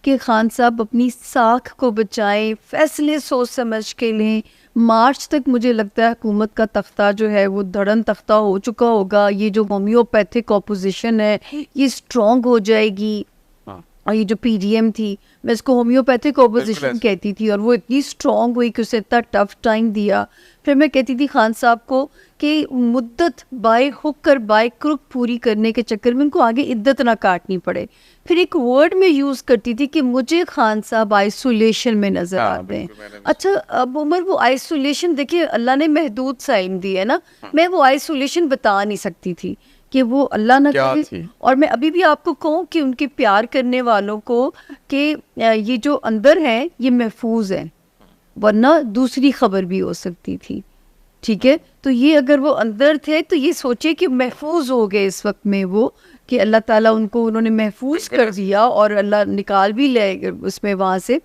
کہ خان صاحب اپنی ساکھ کو بچائیں, فیصلے سوچ سمجھ کے لیں. مارچ تک مجھے لگتا ہے حکومت کا تختہ جو ہے وہ دھڑن تختہ ہو چکا ہوگا. یہ جو ہومیوپیتھک اپوزیشن ہے یہ اسٹرانگ ہو جائے گی. اور یہ جو پی ڈی ایم تھی, میں اس کو ہومیوپیتھک اپوزیشن کہتی تھی, اور وہ اتنی اسٹرانگ ہوئی کہ اسے اتنا ٹف ٹائم دیا. پھر میں کہتی تھی خان صاحب کو کہ مدت بائے ہک کر بائے کرک پوری کرنے کے چکر میں ان کو آگے عدت نہ کاٹنی پڑے. پھر ایک ورڈ میں یوز کرتی تھی کہ مجھے خان صاحب آئسولیشن میں نظر آتے ہیں. اچھا اب عمر, وہ آئسولیشن دیکھیے اللہ نے محدود سا علم دی ہے نا, میں وہ آئسولیشن بتا نہیں سکتی تھی کہ وہ اللہ نہ کرے. اور میں ابھی بھی آپ کو کہوں کہ ان کے پیار کرنے والوں کو کہ یہ جو اندر ہیں یہ محفوظ ہیں, ورنہ دوسری خبر بھی ہو سکتی تھی. ٹھیک ہے, تو یہ اگر وہ اندر تھے تو یہ سوچے کہ محفوظ ہو گئے اس وقت میں وہ, کہ اللہ تعالیٰ ان کو انہوں نے محفوظ کر دیا اور اللہ نکال بھی لے اس میں وہاں سے.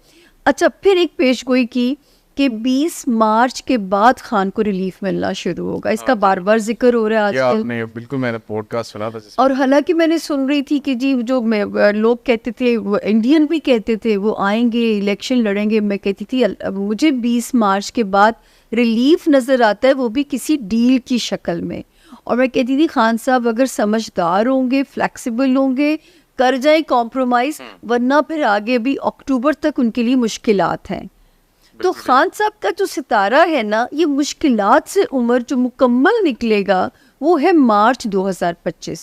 اچھا پھر ایک پیش گوئی کی کہ 20 مارچ کے بعد خان کو ریلیف ملنا شروع ہوگا. اس کا بار بار ذکر ہو رہا ہے آج کل. بالکل میں نے پوڈ کاسٹ سنا تھا, اور حالانکہ میں نے سن رہی تھی کہ جی جو لوگ کہتے تھے, وہ انڈین بھی کہتے تھے وہ آئیں گے الیکشن لڑیں گے. میں کہتی تھی مجھے 20 مارچ کے بعد ریلیف نظر آتا ہے, وہ بھی کسی ڈیل کی شکل میں. اور میں کہتی تھی خان صاحب اگر سمجھدار ہوں گے, فلیکسیبل ہوں گے, کر جائیں کمپرومائز, ورنہ پھر آگے بھی اکتوبر تک ان کے لیے مشکلات ہیں. تو خان صاحب کا جو ستارہ ہے نا, یہ مشکلات سے عمر جو مکمل نکلے گا وہ ہے مارچ 2025.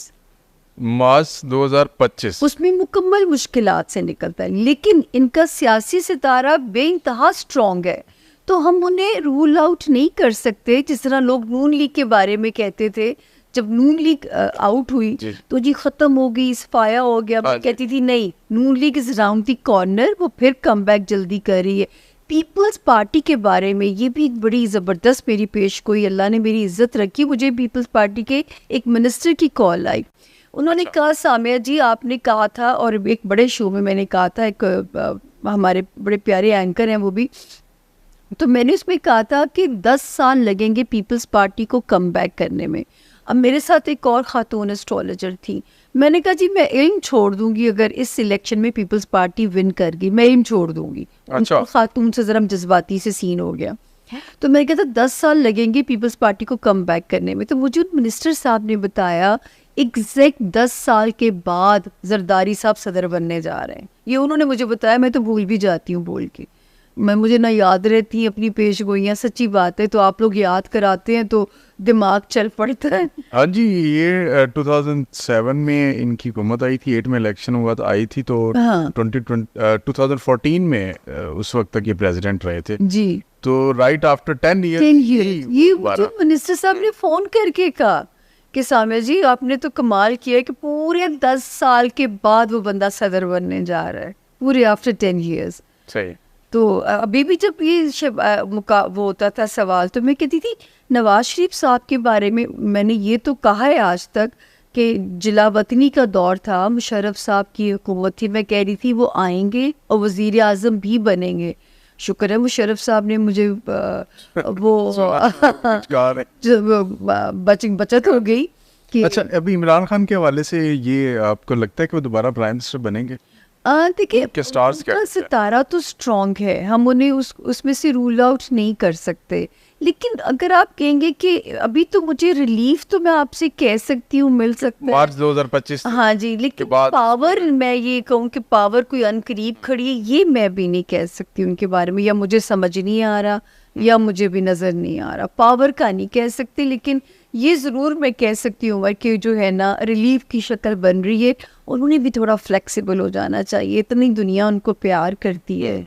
مارچ 2025 اس میں مکمل مشکلات سے نکلتا ہے, لیکن ان کا سیاسی ستارہ بے انتہا اسٹرانگ ہے. تو ہم انہیں رول آؤٹ نہیں کر سکتے, جس طرح لوگ نون لیگ کے بارے میں کہتے تھے. جب نون لیگ آؤٹ ہوئی تو جی ختم ہو گئی, صفایا ہو گیا. میں کہتی تھی نہیں, Noon league is round the corner, وہ پھر کم بیک جلدی کر رہی ہے. پیپلز پارٹی کے بارے میں یہ بھی بڑی زبردست میری پیش گوئی, اللہ نے میری عزت رکھی. مجھے پیپلز پارٹی کے ایک منسٹر کی کال آئی, انہوں نے کہا سامیہ جی آپ نے کہا تھا, اور ایک بڑے شو میں میں نے کہا تھا, ایک ہمارے بڑے پیارے اینکر ہیں وہ بھی, تو میں نے اس میں کہا تھا کہ 10 سال لگیں گے پیپلز پارٹی کو کم بیک کرنے میں. اب میرے ساتھ ایک اور خاتون اسٹرالوجر تھی, میں نے کہا جی میں علم چھوڑ دوں گی اگر اس الیکشن میں پیپلز پارٹی ون کر گئی, میں علم چھوڑ دوں گی. خاتون سے ذرا جذباتی سے سین ہو گیا. تو میں نے کہا تھا 10 سال لگیں گے پیپلز پارٹی کو کم بیک کرنے میں. تو مجھے ان منسٹر صاحب نے بتایا ایگزیکٹ 10 سال کے بعد زرداری صاحب صدر بننے جا رہے ہیں. یہ انہوں نے مجھے بتایا, میں تو بھول بھی جاتی ہوں بول کے, مجھے نہ یاد رہتی اپنی پیش گوئیاں. سچی بات ہے, تو آپ لوگ یاد کراتے ہیں تو دماغ چل پڑتا ہے. ہاں جی, یہ 2007 میں ان کی حکومت آئی تھی, 8 میں الیکشن ہوا تو آئی تھی, تو 2014 میں اس وقت تک یہ پریزیڈنٹ رہے تھے جی. تو رائٹ آفٹر 10 ایئر یہ منسٹر صاحب نے فون کر کے کہا کہ سامیہ جی آپ نے تو کمال کیا ہے کہ پورے 10 سال کے بعد وہ بندہ صدر بننے جا رہا ہے, پورے آفٹر 10 ایئرز. صحیح. تو ابھی بھی جب یہ وہ ہوتا تھا سوال, تو میں کہتی تھی نواز شریف صاحب کے بارے میں نے یہ تو کہا ہے آج تک کہ جلا وطنی کا دور تھا, مشرف صاحب کی حکومت تھی, میں کہہ رہی تھی وہ آئیں گے اور وزیر اعظم بھی بنیں گے. شکر ہے مشرف صاحب نے مجھے وہ بچت ہو گئی. اچھا ابھی عمران خان کے حوالے سے یہ آپ کو لگتا ہے کہ وہ دوبارہ پرائم منسٹر بنیں گے؟ دیکھیے ستارہ تو اسٹرانگ ہے, ہم انہیں اس میں سے رول آؤٹ نہیں کر سکتے. لیکن اگر آپ کہیں گے کہ ابھی تو مجھے ریلیف تو میں آپ سے کہہ سکتی ہوں مل سکتا ہے مارچ 2025. ہاں جی, لیکن پاور میں یہ کہوں کہ پاور کوئی ان قریب کھڑی ہے, یہ میں بھی نہیں کہہ سکتی ان کے بارے میں, یا مجھے سمجھ نہیں آ رہا یا مجھے بھی نظر نہیں آ رہا. پاور کا نہیں کہہ سکتی, لیکن یہ ضرور میں کہہ سکتی ہوں کہ جو ہے نا ریلیف کی شکل بن رہی ہے. انہوں نے بھی تھوڑا فلیکسیبل ہو جانا چاہیے, اتنی دنیا ان کو پیار کرتی ہے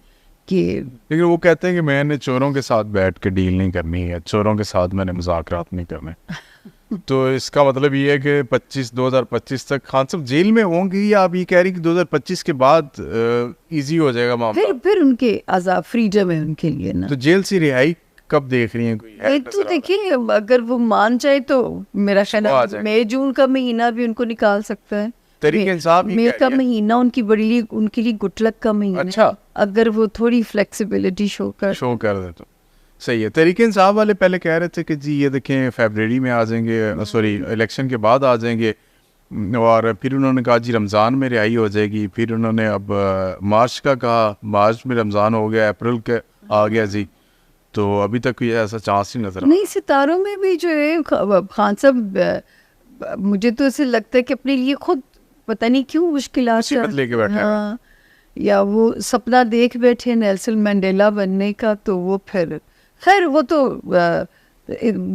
کہ. لیکن وہ کہتے ہیں کہ میں نے چوروں کے ساتھ بیٹھ کے ڈیل نہیں کرنی ہے, چوروں کے ساتھ میں نے مذاکرات نہیں کرنے. تو اس کا مطلب یہ ہے کہ 2025 تک خان صاحب جیل میں ہوں گی, یا آپ یہ کہہ رہی کہ 2025 کے بعد ایزی ہو جائے گا معاملہ؟ پھر ان کے آزاد فریڈم ہے ان کے لیے نا. تو جیل سے رہائی کب دیکھ رہی ہیں کوئی؟ تو دیکھیے اگر وہ مان جائے تو میرا خیال ہے مئی جون کا مہینہ بھی ان کو نکال سکتا ہے. تحریک انصاف مئی کا مہینہ ان کی بڑی ان کے لیے گڈ لک کا مہینہ. اچھا, اگر وہ تھوڑی فلیکسیبلٹی شو کر دے تو صحیح ہے. تحریک انصاف والے پہلے کہہ رہے تھے کہ جی یہ دیکھیں فیبرری میں آ جائیں گے, سوری الیکشن کے بعد آ جائیں گے, اور پھر انہوں نے کہا جی رمضان میں رہائی ہو جائے گی، پھر انہوں نے اب مارچ کا کہا، مارچ میں رمضان ہو گیا، اپریل کے آ گیا جی، تو ابھی تک کوئی ایسا چانس نہیں نظر نہیں، ستاروں میں بھی جو ہے خان صاحب مجھے تو ایسے لگتا ہے کہ اپنے لیے خود پتہ نہیں کیوں مشکلات لے کے بیٹھے ہاں، یا وہ سپنا دیکھ بیٹھے نیلسن منڈیلا بننے کا، تو وہ پھر خیر وہ تو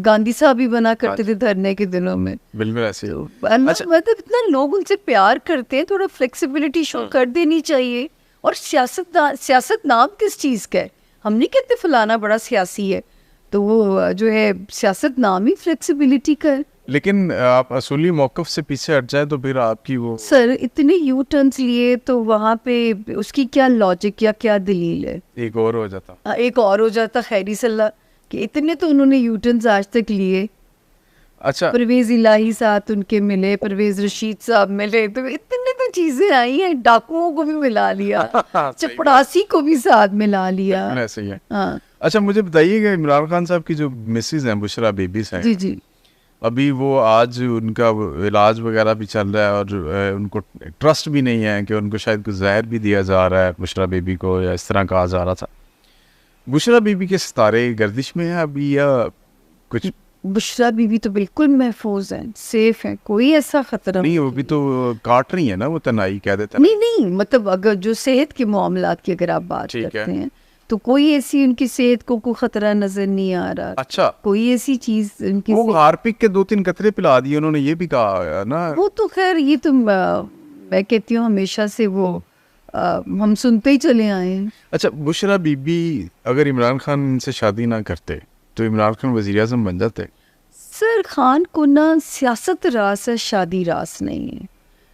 گاندھی صاحب بھی بنا کرتے تھے دھرنے کے دنوں میں. بالکل ایسے ہی. مطلب اتنا لوگ ان سے پیار کرتے ہیں، تھوڑا فلیکسیبلٹی شو کر دینی چاہیے. اور سیاست نام کس چیز کا ہے؟ ہم نہیں کہتے فلانا بڑا سیاسی ہے، تو وہ جو ہے سیاست نام ہی فلیکسیبلٹی کا ہے. لیکن آپ اصولی موقف سے پیچھے ہٹ جائے تو پھر آپ کی وہ سر اتنے یو ٹرنس لیے تو وہاں پہ اس کی کیا لاجک یا کیا دلیل ہے؟ ایک اور ہو جاتا، ایک اور ہو جاتا. خیری صلی اللہ کہ اتنے تو انہوں نے یو ٹرنس آج تک لیے. اچھا پرویز الہی ساتھ ان کے ملے، پرویز رشید صاحب ملے، تو اتنے تو چیزیں آئی ہیں. ڈاکوؤں کو بھی ملا لیا، چپڑاسی کو بھی ساتھ ملا لیا. ایسے ہی ہے. ہاں اچھا مجھے بتائیے کہ عمران خان صاحب کی جو مسز ہیں بشرا بیبیز ہیں، جی جی، ابھی وہ آج ان کا علاج وغیرہ بھی چل رہا ہے اور ان کو ٹرسٹ بھی نہیں ہے کہ ان کو شاید کچھ زہر بھی دیا جا رہا ہے بشرا بیبی کو، یا اس طرح کہا جا رہا تھا. بشرا بیبی کے ستارے گردش میں ہیں ابھی یا کچھ؟ بشرا بیوی تو بالکل محفوظ ہیں، سیف ہیں، کوئی ایسا خطرہ نہیں. وہ بھی تو کاٹ رہی ہیں نا، وہ تنہائی کہہ دیتے ہیں. نہیں مطلب اگر جو صحت کے معاملات کی اگر آپ بات کرتے ہیں تو کوئی ایسی ان کی صحت کو کوئی خطرہ نظر نہیں آ رہا. اچھا کوئی ایسی چیز ان کی وہ ہارپک کے 2-3 قطرے پلا دیے انہوں نے، یہ بھی کہا نا. وہ تو خیر یہ تو میں کہتی ہوں ہمیشہ سے وہ ہم سنتے ہی چلے آئے ہیں. اچھا بشرا بی بی اگر عمران خان سے شادی نہ کرتے تو عمران خان وزیر اعظم بن جاتے؟ سر خان کو نا سیاست راس ہے، شادی راس نہیں ہے.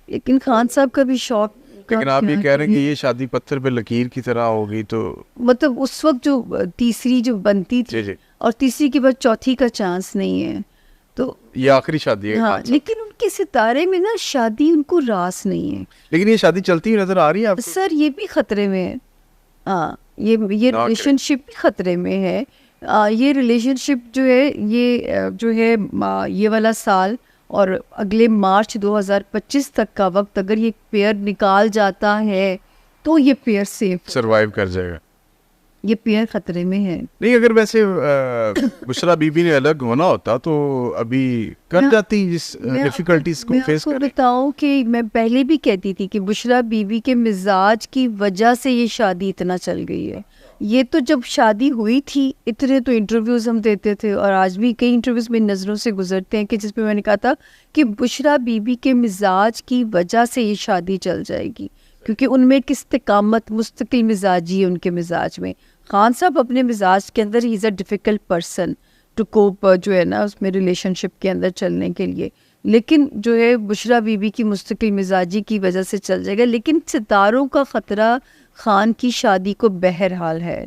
لیکن خان صاحب کا بھی شوق. لیکن آپ یہ کہہ رہے ہیں کہ یہ شادی پتھر پہ لکیر کی طرح ہوگی، تو مطلب اس وقت جو تیسری جو بنتی تھی اور تیسری کے بعد چوتھی کا چانس نہیں ہے، تو یہ آخری شادی ہے. ہاں لیکن ان کے ستارے میں نا شادی ان کو راس نہیں ہے. لیکن یہ شادی چلتی ہوئی نظر آ رہی ہے آپ کو؟ سر یہ بھی خطرے میں ہے. ہاں یہ ریلیشن شپ بھی خطرے میں ہے. یہ ریلیشن شپ جو ہے یہ جو ہے یہ والا سال اور اگلے مارچ 2025 تک کا وقت اگر یہ پیئر نکال جاتا ہے تو یہ پیئر سیف سروائیو کر جائے گا. یہ پیئر خطرے میں ہے. نہیں اگر ویسے بشرا بی بی نے الگ ہونا ہوتا تو ابھی کر جاتی اس ڈیفیکلٹیز کو فیس کر. میں بتاؤں کہ میں پہلے بھی کہتی تھی کہ بشرا بی بی کے مزاج کی وجہ سے یہ شادی اتنا چل گئی ہے. یہ تو جب شادی ہوئی تھی اتنے تو انٹرویوز ہم دیتے تھے، اور آج بھی کئی انٹرویوز میری نظروں سے گزرتے ہیں کہ جس پہ میں نے کہا تھا کہ بشرا بی بی کے مزاج کی وجہ سے یہ شادی چل جائے گی، کیونکہ ان میں ایک استقامت مستقل مزاجی ہے ان کے مزاج میں. خان صاحب اپنے مزاج کے اندر is a difficult person to cope جو ہے نا اس میں ریلیشن شپ کے اندر چلنے کے لیے. لیکن جو ہے بشرا بی بی کی مستقل مزاجی کی وجہ سے چل جائے گا. لیکن ستاروں کا خطرہ خان کی شادی کو بہرحال ہے.